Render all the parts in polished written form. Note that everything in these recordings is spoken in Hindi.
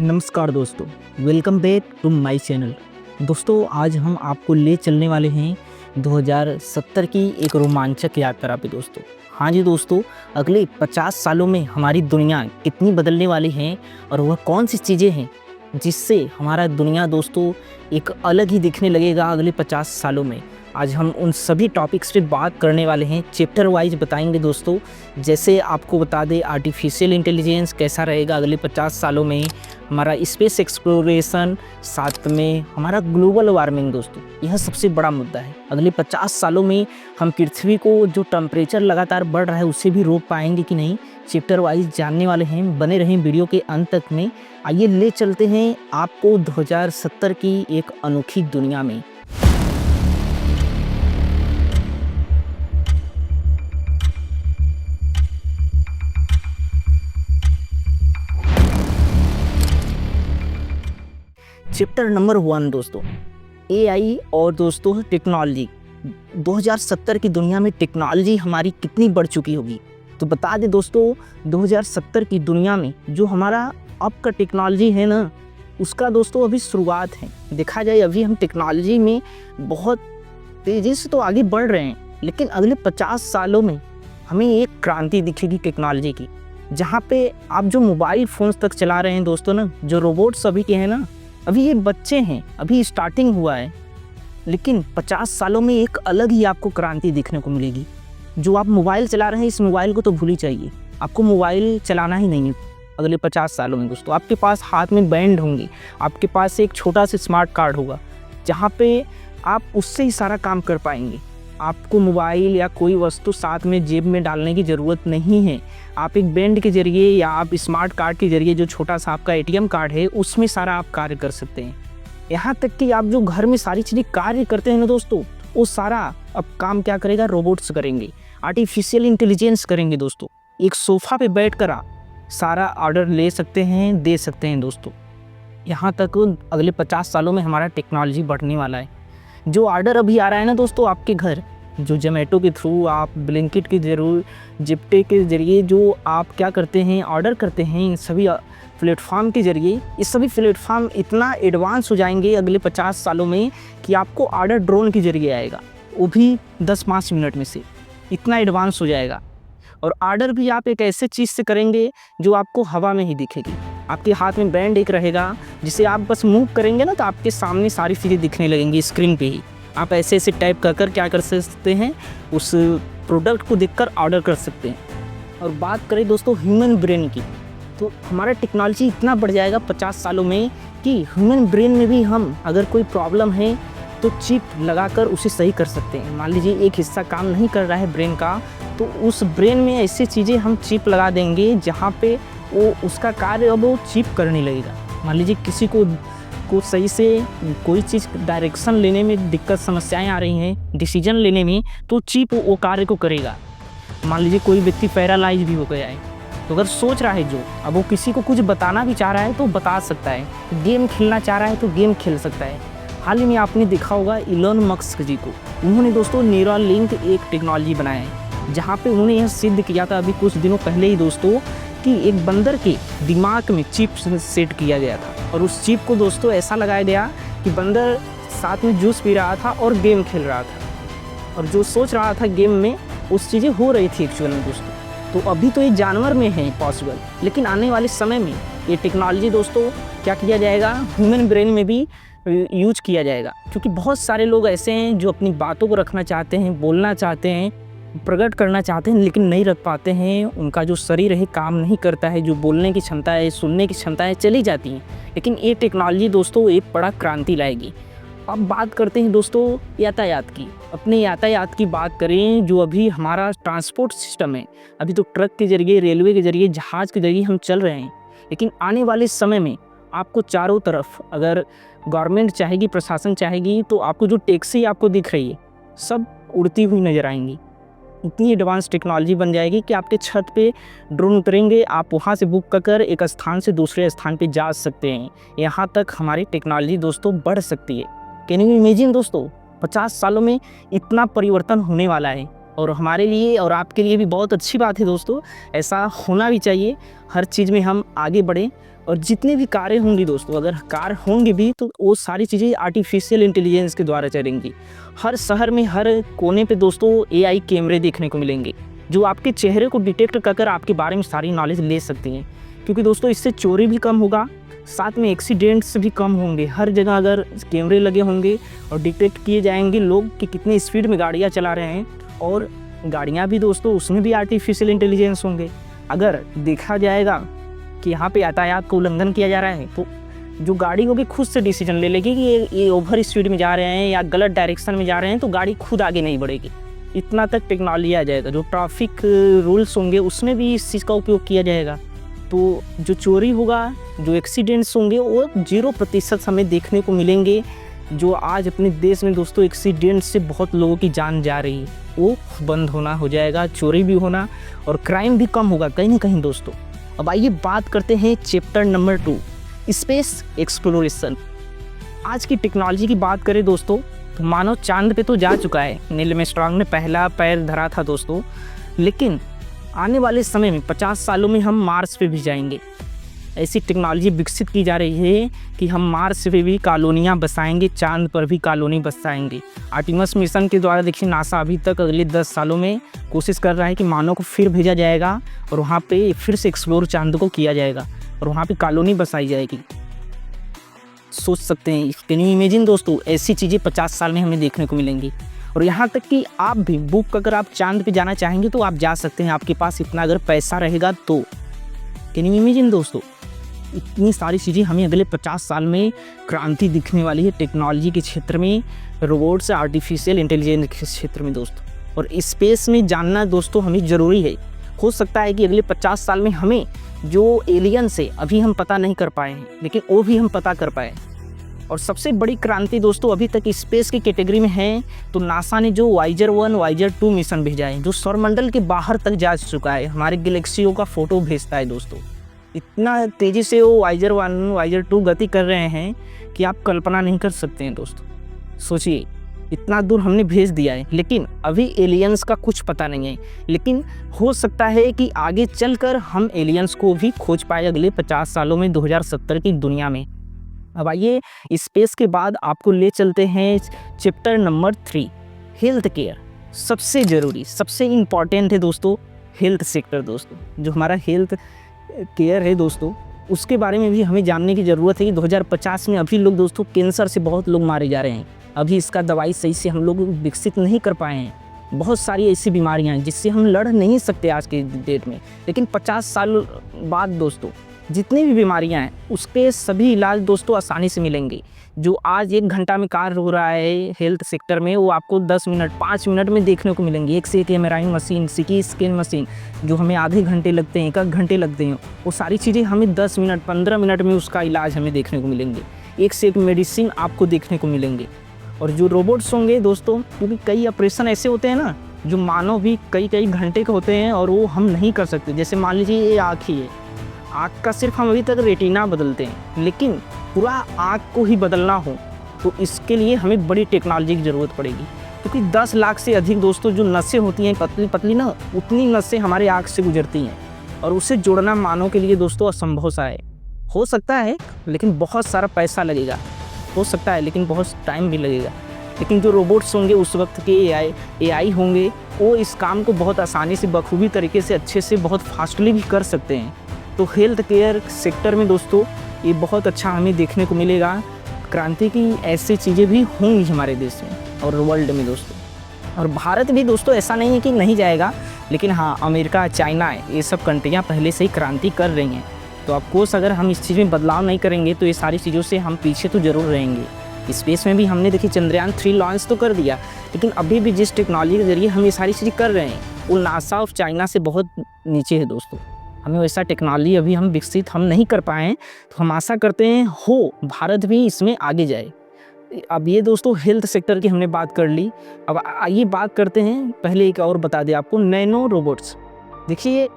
नमस्कार दोस्तों, welcome back to my channel. दोस्तों आज हम आपको ले चलने वाले हैं 2070 की एक रोमांचक यात्रा पे दोस्तों। हाँ जी दोस्तों, अगले 50 सालों में हमारी दुनिया कितनी बदलने वाली है और वह कौन सी चीज़ें हैं जिससे हमारा दुनिया दोस्तों एक अलग ही दिखने लगेगा अगले 50 सालों में। आज हम उन सभी टॉपिक्स पे बात करने वाले हैं, चैप्टर वाइज बताएंगे दोस्तों। जैसे आपको बता दें आर्टिफिशियल इंटेलिजेंस कैसा रहेगा अगले 50 सालों में, हमारा स्पेस एक्सप्लोरेशन, साथ में हमारा ग्लोबल वार्मिंग दोस्तों, यह सबसे बड़ा मुद्दा है। अगले 50 सालों में हम पृथ्वी को जो टेम्परेचर लगातार बढ़ रहा है उसे भी रोक पाएंगे कि नहीं, चैप्टर वाइज जानने वाले हैं। बने रहें वीडियो के अंत तक में। आइए ले चलते हैं आपको 2070 की एक अनोखी दुनिया में। चैप्टर नंबर 1 दोस्तों, एआई और दोस्तों टेक्नोलॉजी। 2070 की दुनिया में टेक्नोलॉजी हमारी कितनी बढ़ चुकी होगी। तो बता दें दोस्तों, 2070 की दुनिया में जो हमारा अब का टेक्नोलॉजी है ना, उसका दोस्तों अभी शुरुआत है। देखा जाए अभी हम टेक्नोलॉजी में बहुत तेज़ी से तो आगे बढ़ रहे हैं, लेकिन अगले 50 सालों में हमें एक क्रांति दिखेगी टेक्नोलॉजी की, जहाँ पे आप जो मोबाइल फ़ोन्स तक चला रहे हैं दोस्तों ना, जो रोबोट्स अभी के हैं ना, अभी ये बच्चे हैं, अभी स्टार्टिंग हुआ है। लेकिन 50 सालों में एक अलग ही आपको क्रांति देखने को मिलेगी। जो आप मोबाइल चला रहे हैं, इस मोबाइल को तो भूल ही चाहिए, आपको मोबाइल चलाना ही नहीं है अगले 50 सालों में दोस्तों। आपके पास हाथ में बैंड होंगे, आपके पास एक छोटा सा स्मार्ट कार्ड होगा, जहाँ पे आप उससे ही सारा काम कर पाएंगे। आपको मोबाइल या कोई वस्तु साथ में जेब में डालने की ज़रूरत नहीं है। आप एक बैंड के ज़रिए या आप स्मार्ट कार्ड के ज़रिए, जो छोटा सा आपका एटीएम कार्ड है, उसमें सारा आप कार्य कर सकते हैं। यहाँ तक कि आप जो घर में सारी चीज़ें कार्य करते हैं ना दोस्तों, वो सारा अब काम क्या करेगा, रोबोट्स करेंगे, आर्टिफिशियल इंटेलिजेंस करेंगे दोस्तों। एक सोफ़ा पे बैठकर आप सारा ऑर्डर ले सकते हैं, दे सकते हैं दोस्तों। यहाँ तक अगले 50 सालों में हमारा टेक्नोलॉजी बढ़ने वाला है। जो ऑर्डर अभी आ रहा है ना दोस्तों आपके घर, जो जोमेटो के थ्रू, आप ब्लिंकिट के जरूर, जिप्टे के ज़रिए जो आप क्या करते हैं, ऑर्डर करते हैं, इन सभी प्लेटफॉर्म के ज़रिए, ये सभी प्लेटफॉर्म इतना एडवांस हो जाएंगे अगले 50 सालों में कि आपको ऑर्डर ड्रोन के ज़रिए आएगा, वो भी 10-5 मिनट में से। इतना एडवांस हो जाएगा। और ऑर्डर भी आप एक ऐसे चीज़ से करेंगे जो आपको हवा में ही दिखेगी। आपके हाथ में बैंड एक रहेगा, जिसे आप बस मूव करेंगे ना, तो आपके सामने सारी चीज़ें दिखने लगेंगी स्क्रीन पे ही। आप ऐसे ऐसे टाइप कर क्या कर सकते हैं, उस प्रोडक्ट को देखकर ऑर्डर कर सकते हैं। और बात करें दोस्तों ह्यूमन ब्रेन की, तो हमारा टेक्नोलॉजी इतना बढ़ जाएगा 50 सालों में कि ह्यूमन ब्रेन में भी हम अगर कोई प्रॉब्लम है तो चिप लगाकर उसे सही कर सकते हैं। मान लीजिए एक हिस्सा काम नहीं कर रहा है ब्रेन का, तो उस ब्रेन में ऐसी चीज़ें हम चिप लगा देंगे जहाँ पे वो उसका कार्य अब वो चिप करने लगेगा। मान लीजिए किसी को सही से कोई चीज़ डायरेक्शन लेने में दिक्कत, समस्याएं आ रही हैं डिसीजन लेने में, तो चिप वो कार्य को करेगा। मान लीजिए कोई व्यक्ति पैरालाइज भी हो गया है, तो अगर सोच रहा है जो, अब वो किसी को कुछ बताना भी चाह रहा है तो बता सकता है, गेम खेलना चाह रहा है तो गेम खेल सकता है। हाल ही में आपने देखा होगा इलोन मस्क जी को, उन्होंने दोस्तों न्यूरल लिंक एक टेक्नोलॉजी बनाया है, जहाँ पे उन्होंने यह सिद्ध किया था अभी कुछ दिनों पहले ही दोस्तों, कि एक बंदर के दिमाग में चिप सेट किया गया था। और उस चिप को दोस्तों ऐसा लगाया गया कि बंदर साथ में जूस पी रहा था और गेम खेल रहा था, और जो सोच रहा था गेम में उस चीज़ें हो रही थी एक्चुअल में दोस्तों। तो अभी तो ये जानवर में है पॉसिबल, लेकिन आने वाले समय में ये टेक्नोलॉजी दोस्तों क्या किया जाएगा, ह्यूमन ब्रेन में भी यूज किया जाएगा। क्योंकि बहुत सारे लोग ऐसे हैं जो अपनी बातों को रखना चाहते हैं, बोलना चाहते हैं, प्रकट करना चाहते हैं, लेकिन नहीं रख पाते हैं। उनका जो शरीर है काम नहीं करता है, जो बोलने की क्षमता है, सुनने की क्षमता है, चली जाती हैं। लेकिन ये टेक्नोलॉजी दोस्तों एक बड़ा क्रांति लाएगी। अब बात करते हैं दोस्तों यातायात की। अपने यातायात की बात करें, जो अभी हमारा ट्रांसपोर्ट सिस्टम है, अभी तो ट्रक के ज़रिए, रेलवे के ज़रिए, जहाज़ के ज़रिए हम चल रहे हैं, लेकिन आने वाले समय में आपको चारों तरफ, अगर गवर्नमेंट चाहेगी, प्रशासन चाहेगी, तो आपको जो टैक्सी आपको दिख रही है सब उड़ती हुई नज़र आएंगी। इतनी एडवांस टेक्नोलॉजी बन जाएगी कि आपके छत पे ड्रोन उतरेंगे, आप वहाँ से बुक कर एक स्थान से दूसरे स्थान पे जा सकते हैं। यहाँ तक हमारी टेक्नोलॉजी दोस्तों बढ़ सकती है। कैन यू इमेजिन दोस्तों, 50 सालों में इतना परिवर्तन होने वाला है। और हमारे लिए और आपके लिए भी बहुत अच्छी बात है दोस्तों, ऐसा होना भी चाहिए। हर चीज़ में हम आगे बढ़ें और जितनी भी कारें होंगी दोस्तों, अगर कार होंगी भी तो वो सारी चीज़ें आर्टिफिशियल इंटेलिजेंस के द्वारा चलेंगी। हर शहर में हर कोने पे दोस्तों AI कैमरे देखने को मिलेंगे जो आपके चेहरे को डिटेक्ट कर आपके बारे में सारी नॉलेज ले सकती हैं। क्योंकि दोस्तों इससे चोरी भी कम होगा, साथ में एक्सीडेंट्स भी कम होंगे। हर जगह अगर कैमरे लगे होंगे और डिटेक्ट किए जाएंगे लोग कि कितनी स्पीड में गाड़ियाँ चला रहे हैं, और गाड़ियाँ भी दोस्तों उसमें भी आर्टिफिशियल इंटेलिजेंस होंगे। अगर देखा जाएगा कि यहाँ पे यातायात का उल्लंघन किया जा रहा है तो जो गाड़ी होगी खुद से डिसीजन ले लेगी कि ये ओवर स्पीड में जा रहे हैं या गलत डायरेक्शन में जा रहे हैं, तो गाड़ी खुद आगे नहीं बढ़ेगी। इतना तक टेक्नोलॉजी आ जाएगा। जो ट्रैफिक रूल्स होंगे उसमें भी इस चीज़ का उपयोग किया जाएगा। तो जो चोरी होगा, जो एक्सीडेंट्स होंगे वो 0% हमें देखने को मिलेंगे। जो आज अपने देश में दोस्तों एक्सीडेंट से बहुत लोगों की जान जा रही है वो बंद होना हो जाएगा, चोरी भी होना और क्राइम भी कम होगा कहीं ना कहीं दोस्तों। अब आइए बात करते हैं चैप्टर नंबर 2, स्पेस एक्सप्लोरेशन। आज की टेक्नोलॉजी की बात करें दोस्तों तो मानव चांद पे तो जा चुका है, नील आर्मस्ट्रांग ने पहला पैर धरा था दोस्तों, लेकिन आने वाले समय में 50 सालों में हम मार्स पे भी जाएंगे। ऐसी टेक्नोलॉजी विकसित की जा रही है कि हम मार्स पे भी कॉलोनियाँ बसाएंगे, चांद पर भी कॉलोनी बसाएंगे। आर्टिमस मिशन के द्वारा देखिए नासा अभी तक अगले 10 सालों में कोशिश कर रहा है कि मानव को फिर भेजा जाएगा और वहाँ पे फिर से एक्सप्लोर चांद को किया जाएगा और वहाँ पे कॉलोनी बसाई जाएगी। सोच सकते हैं, कैन यू इमेजिन दोस्तों, ऐसी चीज़ें 50 साल में हमें देखने को मिलेंगी। और यहाँ तक कि आप भी बुक अगर आप चांद पे जाना चाहेंगे तो आप जा सकते हैं, आपके पास इतना अगर पैसा रहेगा तो। कैन यू इमेजिन दोस्तों, इतनी सारी चीज़ें हमें अगले 50 साल में क्रांति दिखने वाली है टेक्नोलॉजी के क्षेत्र में, रोबोट्स, आर्टिफिशियल इंटेलिजेंस के क्षेत्र में दोस्तों। और स्पेस में जानना दोस्तों हमें ज़रूरी है। हो सकता है कि अगले 50 साल में हमें जो एलियंस है अभी हम पता नहीं कर पाए हैं, लेकिन वो भी हम पता कर पाए। और सबसे बड़ी क्रांति दोस्तों अभी तक स्पेस की कैटेगरी में है तो नासा ने जो वाइजर 1 वाइजर 2 मिशन भेजा है, जो सौरमंडल के बाहर तक जा चुका है, हमारे गैलेक्सियों का फोटो भेजता है दोस्तों। इतना तेज़ी से वो वाइजर 1 वाइजर 2 गति कर रहे हैं कि आप कल्पना नहीं कर सकते हैं दोस्तों। सोचिए, इतना दूर हमने भेज दिया है, लेकिन अभी एलियंस का कुछ पता नहीं है। लेकिन हो सकता है कि आगे चलकर हम एलियंस को भी खोज पाए अगले 50 सालों में 2070 की दुनिया में। अब आइए स्पेस के बाद आपको ले चलते हैं चैप्टर नंबर 3, हेल्थ केयर। सबसे ज़रूरी, सबसे इम्पॉर्टेंट है दोस्तों हेल्थ सेक्टर दोस्तों। जो हमारा हेल्थ केयर है दोस्तों, उसके बारे में भी हमें जानने की ज़रूरत है कि 2050 में अभी लोग दोस्तों कैंसर से बहुत लोग मारे जा रहे हैं। अभी इसका दवाई सही से हम लोग विकसित नहीं कर पाए हैं। बहुत सारी ऐसी बीमारियां हैं जिससे हम लड़ नहीं सकते आज के डेट में, लेकिन 50 साल बाद दोस्तों जितनी भी बीमारियां हैं उसके सभी इलाज दोस्तों आसानी से मिलेंगे। जो आज 1 घंटा में कार्य हो रहा है हेल्थ सेक्टर में, वो आपको 10 मिनट 5 मिनट में देखने को मिलेंगे। एक से एक MRI machine, CT scan machine, जो हमें आधे घंटे लगते हैं, 1 घंटे लगते हैं, वो सारी चीज़ें हमें 10 मिनट 15 मिनट में उसका इलाज हमें देखने को मिलेंगे। एक से एक मेडिसिन आपको देखने को मिलेंगे। और जो रोबोट्स होंगे दोस्तों, क्योंकि कई ऑपरेशन ऐसे होते हैं ना जो मानव भी कई घंटे के होते हैं और वो हम नहीं कर सकते। जैसे मान लीजिए ये आँख ही है, आँख का सिर्फ हम अभी तक रेटिना बदलते हैं, लेकिन पूरा आँख को ही बदलना हो तो इसके लिए हमें बड़ी टेक्नोलॉजी की ज़रूरत पड़ेगी। क्योंकि 10 लाख से अधिक दोस्तों जो नसें होती हैं पतली पतली ना, उतनी नसें हमारे आँख से गुजरती हैं और उसे जोड़ना मानव के लिए दोस्तों असंभव सा है। हो सकता है लेकिन बहुत सारा पैसा लगेगा, हो सकता है लेकिन बहुत टाइम भी लगेगा। लेकिन जो रोबोट्स होंगे उस वक्त के AI होंगे, वो इस काम को बहुत आसानी से बखूबी तरीके से अच्छे से बहुत फास्टली भी कर सकते हैं। तो हेल्थ केयर सेक्टर में दोस्तों ये बहुत अच्छा हमें देखने को मिलेगा। क्रांति की ऐसी चीज़ें भी होंगी हमारे देश में और वर्ल्ड में दोस्तों। और भारत भी दोस्तों ऐसा नहीं है कि नहीं जाएगा, लेकिन हाँ अमेरिका, चाइना, ये सब कंट्रियाँ पहले से ही क्रांति कर रही हैं। तो ऑफकोर्स अगर हम इस चीज़ में बदलाव नहीं करेंगे तो ये सारी चीज़ों से हम पीछे तो ज़रूर रहेंगे। स्पेस में भी हमने देखिए चंद्रयान 3 लॉन्च तो कर दिया, लेकिन अभी भी जिस टेक्नोलॉजी के ज़रिए हम ये सारी चीज़ें कर रहे हैं वो नासा ऑफ चाइना से बहुत नीचे है दोस्तों। हमें वैसा टेक्नोलॉजी अभी हम विकसित हम नहीं कर पाए हैं, तो हम आशा करते हैं भारत भी इसमें आगे जाए। अब ये दोस्तों हेल्थ सेक्टर की हमने बात कर ली। अब आइए बात करते हैं, पहले एक और बता दें आपको, नैनो रोबोट्स। देखिए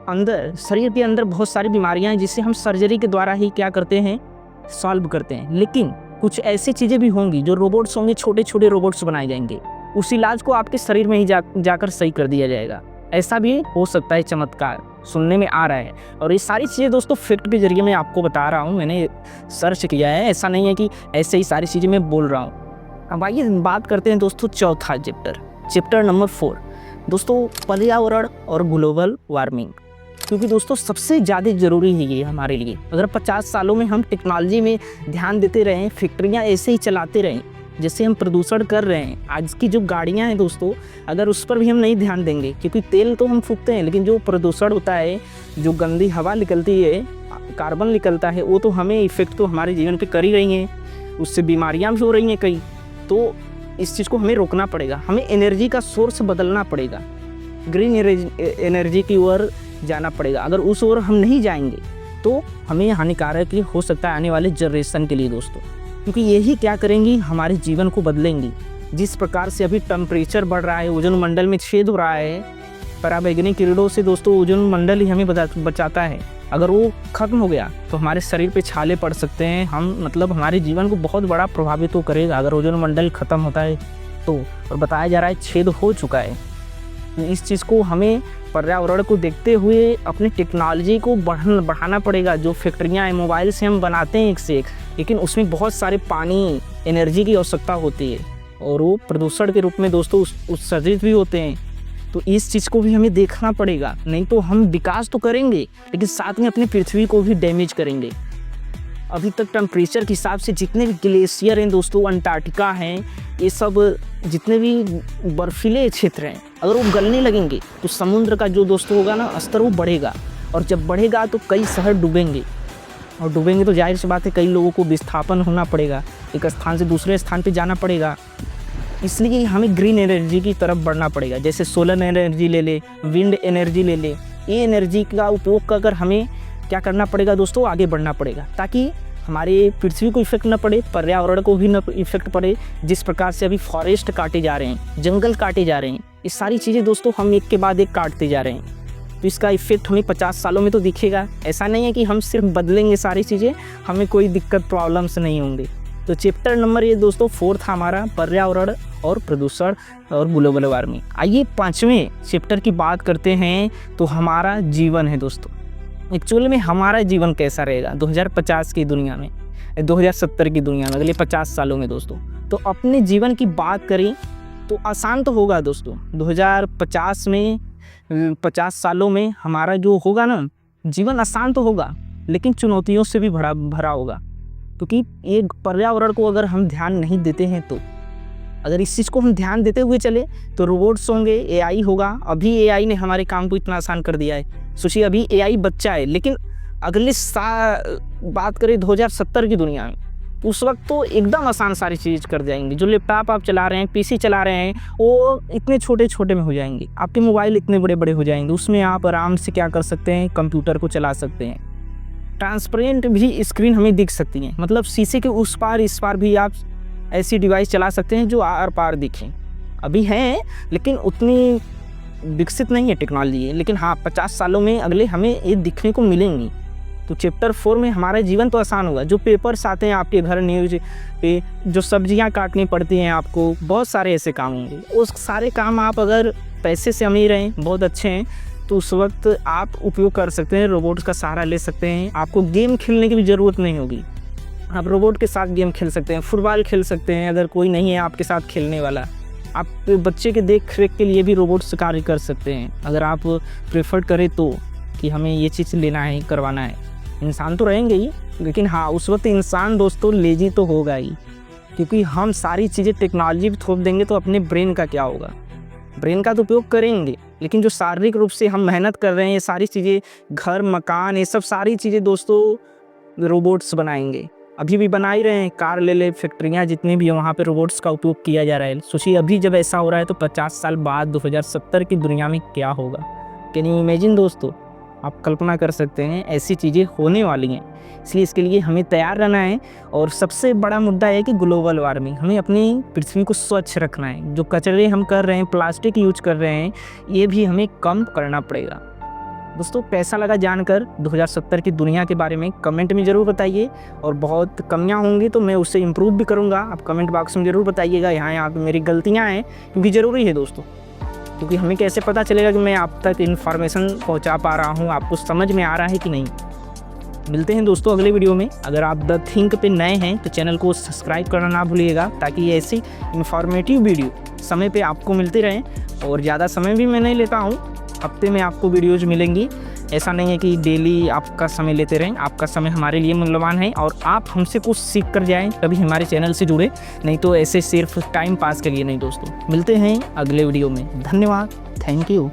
अंदर शरीर के अंदर बहुत सारी बीमारियां हैं जिससे हम सर्जरी के द्वारा ही क्या करते हैं, सॉल्व करते हैं। लेकिन कुछ ऐसी चीज़ें भी होंगी जो रोबोट्स होंगे, छोटे छोटे रोबोट्स बनाए जाएंगे, उस इलाज को आपके शरीर में ही जाकर सही कर दिया जाएगा। ऐसा भी हो सकता है चमत्कार। सुनने में आ रहा है। और ये सारी चीज़ें दोस्तों फैक्ट के जरिए मैं आपको बता रहा हूँ, मैंने सर्च किया है, ऐसा नहीं है कि ऐसे ही सारी चीज़ें मैं बोल रहा हूँ। अब आइए बात करते हैं दोस्तों चौथा चैप्टर नंबर 4 दोस्तों, पर्यावरण और ग्लोबल वार्मिंग। क्योंकि दोस्तों सबसे ज़्यादा ज़रूरी है ये हमारे लिए। अगर 50 सालों में हम टेक्नोलॉजी में ध्यान देते रहें, फैक्ट्रियाँ ऐसे ही चलाते रहें जैसे हम प्रदूषण कर रहे हैं, आज की जो गाड़ियाँ हैं दोस्तों, अगर उस पर भी हम नहीं ध्यान देंगे, क्योंकि तेल तो हम फूकते हैं, लेकिन जो प्रदूषण होता है, जो गंदी हवा निकलती है, कार्बन निकलता है, वो तो हमें इफ़ेक्ट तो हमारे जीवन पे कर ही रही हैं, उससे बीमारियाँ भी हो रही हैं कई। तो इस चीज़ को हमें रोकना पड़ेगा, हमें एनर्जी का सोर्स बदलना पड़ेगा, ग्रीन एनर्जी की ओर जाना पड़ेगा। अगर उस ओर हम नहीं जाएंगे तो हमें हानिकारक हो सकता है आने वाले जनरेशन के लिए दोस्तों, क्योंकि यही क्या करेंगी, हमारे जीवन को बदलेंगी। जिस प्रकार से अभी टेम्परेचर बढ़ रहा है, ओजोन मंडल में छेद हो रहा है, पराबैंगनी किरणों से दोस्तों ओजोन मंडल ही हमें बचाता है। अगर वो खत्म हो गया तो हमारे शरीर पे छाले पड़ सकते हैं, हम मतलब हमारे जीवन को बहुत बड़ा प्रभावित तो करेगा अगर ओजोन मंडल खत्म होता है तो। और बताया जा रहा है छेद हो चुका है। इस चीज़ को हमें पर्यावरण को देखते हुए अपनी टेक्नोलॉजी को बढ़ाना पड़ेगा। जो फैक्ट्रियाँ हैं, मोबाइल से हम बनाते हैं एक से एक, लेकिन उसमें बहुत सारे पानी, एनर्जी की आवश्यकता होती है और वो प्रदूषण के रूप में दोस्तों उत्सर्जित भी होते हैं। तो इस चीज़ को भी हमें देखना पड़ेगा, नहीं तो हम विकास तो करेंगे लेकिन साथ में अपनी पृथ्वी को भी डैमेज करेंगे। अभी तक टेम्परेचर के हिसाब से जितने भी ग्लेशियर हैं दोस्तों, अंटार्कटिका हैं, ये सब जितने भी बर्फीले क्षेत्र हैं, अगर वो गलने लगेंगे तो समुद्र का जो दोस्तों होगा ना स्तर, वो बढ़ेगा। और जब बढ़ेगा तो कई शहर डूबेंगे, और डूबेंगे तो जाहिर सी बात है कई लोगों को विस्थापन होना पड़ेगा, एक स्थान से दूसरे स्थान पे जाना पड़ेगा। इसलिए हमें ग्रीन एनर्जी की तरफ बढ़ना पड़ेगा। जैसे सोलर एनर्जी ले ले, विंड एनर्जी ले ले, ये एनर्जी का उपयोग कर हमें क्या करना पड़ेगा दोस्तों, आगे बढ़ना पड़ेगा, ताकि हमारे पृथ्वी को इफेक्ट न पड़े, पर्यावरण को भी न इफेक्ट पड़े। जिस प्रकार से अभी फॉरेस्ट काटे जा रहे हैं, जंगल काटे जा रहे हैं, ये सारी चीज़ें दोस्तों हम एक के बाद एक काटते जा रहे हैं, तो इसका इफेक्ट हमें 50 सालों में तो दिखेगा। ऐसा नहीं है कि हम सिर्फ बदलेंगे सारी चीज़ें, हमें कोई दिक्कत प्रॉब्लम्स नहीं होंगे। तो चैप्टर नंबर ये दोस्तों 4 था हमारा, पर्यावरण और प्रदूषण और ग्लोबल वार्मिंग। आइए 5वें चैप्टर की बात करते हैं। तो हमारा जीवन है दोस्तों, एक्चुअल में हमारा जीवन कैसा रहेगा 2050 की दुनिया में, 2070 की दुनिया में, अगले 50 सालों में दोस्तों। तो अपने जीवन की बात करें तो आसान तो होगा दोस्तों। 2050 में 50 सालों में हमारा जो होगा ना जीवन, आसान तो होगा लेकिन चुनौतियों से भी भरा होगा। क्योंकि ये पर्यावरण को अगर हम ध्यान नहीं देते हैं, तो अगर इस चीज़ को हम ध्यान देते हुए चले तो रोबोट्स होंगे, एआई होगा। अभी एआई ने हमारे काम को इतना आसान कर दिया है। सोचिए अभी एआई बच्चा है, लेकिन अगले बात करें 2070 की दुनिया में, उस वक्त तो एकदम आसान सारी चीज़ कर जाएंगे। जो लैपटॉप आप चला रहे हैं, पीसी चला रहे हैं, वो इतने छोटे छोटे में हो जाएंगे। आपके मोबाइल इतने बड़े बड़े हो जाएंगे, उसमें आप आराम से क्या कर सकते हैं, कंप्यूटर को चला सकते हैं। ट्रांसपेरेंट भी स्क्रीन हमें दिख सकती हैं, मतलब शीशे के उस पार इस पार भी आप ऐसी डिवाइस चला सकते हैं जो आर पार दिखें। अभी हैं लेकिन उतनी विकसित नहीं है टेक्नोलॉजी है, लेकिन हाँ 50 सालों में अगले हमें ये दिखने को मिलेंगी। तो चैप्टर 4 में हमारा जीवन तो आसान होगा। जो पेपर्स आते हैं आपके घर न्यूज पे, जो सब्जियां काटनी पड़ती हैं आपको, बहुत सारे ऐसे काम होंगे। उस सारे काम आप अगर पैसे से अमीर हैं, बहुत अच्छे हैं, तो उस वक्त आप उपयोग कर सकते हैं, रोबोट्स का सहारा ले सकते हैं। आपको गेम खेलने की भी ज़रूरत नहीं होगी, आप रोबोट के साथ गेम खेल सकते हैं, फुटबॉल खेल सकते हैं। अगर कोई नहीं है आपके साथ खेलने वाला, आप बच्चे के देख रेख के लिए भी रोबोट्स कार्य कर सकते हैं, अगर आप प्रेफर करें तो, कि हमें ये चीज़ लेना है, करवाना है। इंसान तो रहेंगे ही, लेकिन हाँ उस वक्त इंसान दोस्तों लेजी तो होगा ही, क्योंकि हम सारी चीज़ें टेक्नोलॉजी भी थोप देंगे तो अपने ब्रेन का क्या होगा। ब्रेन का तो उपयोग करेंगे, लेकिन जो शारीरिक रूप से हम मेहनत कर रहे हैं, ये सारी चीज़ें, घर मकान, ये सब सारी चीज़ें दोस्तों रोबोट्स बनाएंगे। अभी भी बना ही रहे हैं, कार ले ले, फैक्ट्रियाँ जितनी भी हैं वहाँ पे रोबोट्स का उपयोग किया जा रहा है। सोचिए अभी जब ऐसा हो रहा है तो 50 साल बाद 2070 की दुनिया में क्या होगा। कैन यू इमेजिन दोस्तों, आप कल्पना कर सकते हैं ऐसी चीज़ें होने वाली हैं। इसलिए इसके लिए हमें तैयार रहना है। और सबसे बड़ा मुद्दा है कि ग्लोबल वार्मिंग, हमें अपनी पृथ्वी को स्वच्छ रखना है। जो कचरे हम कर रहे हैं, प्लास्टिक यूज कर रहे हैं, ये भी हमें कम करना पड़ेगा। दोस्तों कैसा लगा जानकर 2070 की दुनिया के बारे में, कमेंट में ज़रूर बताइए। और बहुत कमियां होंगी तो मैं उससे इम्प्रूव भी करूंगा, आप कमेंट बॉक्स में ज़रूर बताइएगा। यहाँ पे मेरी गलतियां हैं, क्योंकि ज़रूरी है दोस्तों। क्योंकि हमें कैसे पता चलेगा कि मैं आप तक इन्फॉर्मेशन पहुंचा पा रहा हूं, आपको समझ में आ रहा है कि नहीं। मिलते हैं दोस्तों अगले वीडियो में। अगर आप द थिंक पे नए हैं तो चैनल को सब्सक्राइब करना ना भूलिएगा, ताकि ऐसी इन्फॉर्मेटिव वीडियो समय पे आपको मिलते रहें। और ज़्यादा समय भी मैं नहीं लेता हूँ, हफ्ते में आपको वीडियोज़ मिलेंगी। ऐसा नहीं है कि डेली आपका समय लेते रहें, आपका समय हमारे लिए मूल्यवान है और आप हमसे कुछ सीख कर जाएँ तभी हमारे चैनल से जुड़े, नहीं तो ऐसे सिर्फ टाइम पास के लिए नहीं। दोस्तों मिलते हैं अगले वीडियो में। धन्यवाद, थैंक यू।